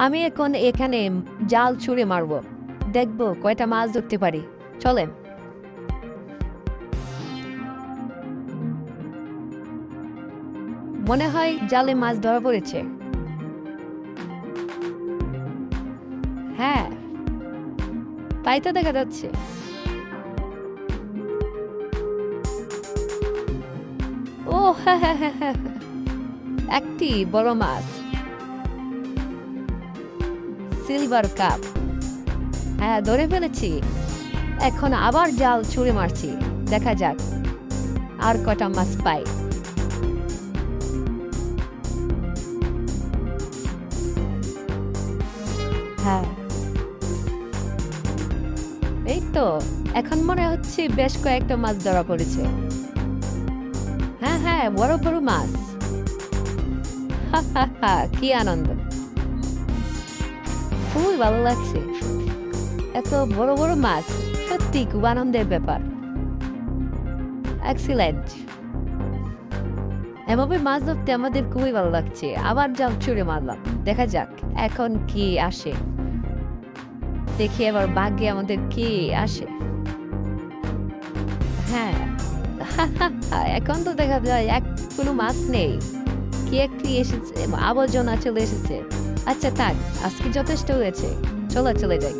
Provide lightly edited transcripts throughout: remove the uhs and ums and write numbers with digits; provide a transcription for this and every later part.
আমি এখন এখানে জাল ছুঁড়ে মারবো, দেখবো কয়টা মাছ ধরতে পারি। চলেন। মনে হয় জালে মাছ ধরা পড়েছে। হ্যাঁ, তাই তো দেখা যাচ্ছে। ও হ্যাঁ হ্যাঁ হ্যাঁ হ্যাঁ, একটি বড় মাছ, সিলভার কাপ। হ্যাঁ, ধরে ফেলেছি। এখন আবার জাল ছুঁড়ে মারছি, দেখা যাক আর কটা মাছ পাই। হ্যাঁ, এই তো, এখন মনে হচ্ছে বেশ কয়েকটা মাছ ধরা পড়েছে। হ্যাঁ হ্যাঁ, বড় বড় মাছ। হা হা হা, কি আনন্দ! খুবই ভালো লাগছে। এত বড় বড় মাছ, সত্যি খুব আনন্দের ব্যাপার। এক্সিলেন্ট! এভাবে মাছ ধরতে আমাদের খুবই ভালো লাগছে। আবার জাল ছুঁড়ে মারলাম, দেখা যাক এখন কি আসে। দেখি এবার ভাগ্যে আমাদের কি আসে। হ্যাঁ, এখন তো দেখা যায় কোনো মাছ নেই। কি একটি এসেছে, আবর্জনা চলে এসেছে। আচ্ছা থাক, আজকে যথেষ্ট হয়েছে, চলো চলে যাই।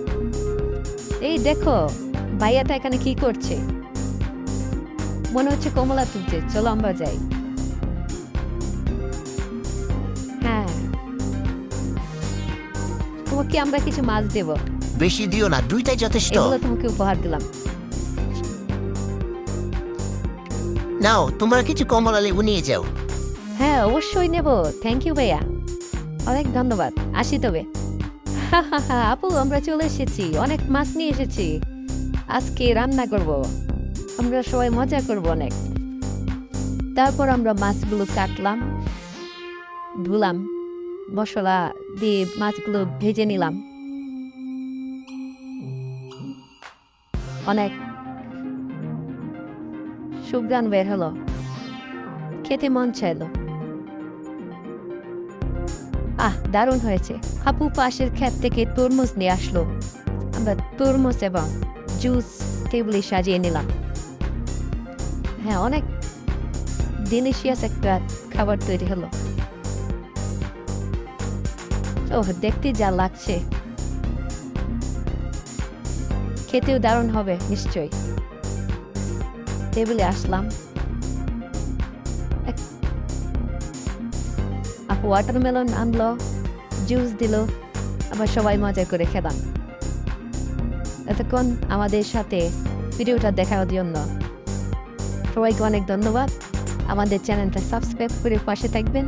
এই দেখো, ভাইয়াটা এখানে কি করছে? মনে হচ্ছে কমলা তুলছে, চলো আমরা যাই। হ্যাঁ, তোমাকে আমরা কিছু মাছ দেব। বেশি দিও না, দুইটাই যথেষ্ট। এগুলো তোমাকে উপহার দিলাম। নাও, তোমরা কিছু কমলা লেবু নিয়ে যাও। হ্যাঁ, অবশ্যই নেব। থ্যাংক ইউ ভাইয়া, অনেক ধন্যবাদ। আসি তবে। আপু, আমরা চলে এসেছি, অনেক মাছ নিয়ে এসেছি। আজকে রান্না করব, আমরা সবাই মজা করব অনেক। তারপর আমরা মাছগুলো কাটলাম, ধুলাম, মশলা দিয়ে মাছগুলো ভেজে নিলাম। অনেক সুঘ্রাণ বের হলো, খেতে মন চাইলো। দারুণ হয়েছে। আপু পাশের ক্ষেত থেকে তরমুজ নিয়ে আসলো। আমরা তরমুজ এবং জুস টেবিলে সাজিয়ে নিলাম। হ্যাঁ, অনেক ডিলিশিয়াস একটা খাবার তৈরি হলো। ওহ, দেখতে যা লাগছে, খেতেও দারুণ হবে নিশ্চয়ই। টেবিলে আসলাম, আপু ওয়াটারমেলন আনলো, জুস দিল, আবার সবাই মজা করে খেলাম। এতক্ষণ আমাদের সাথে ভিডিওটা দেখার জন্য সবাইকে অনেক ধন্যবাদ। আমাদের চ্যানেলটা সাবস্ক্রাইব করে পাশে থাকবেন।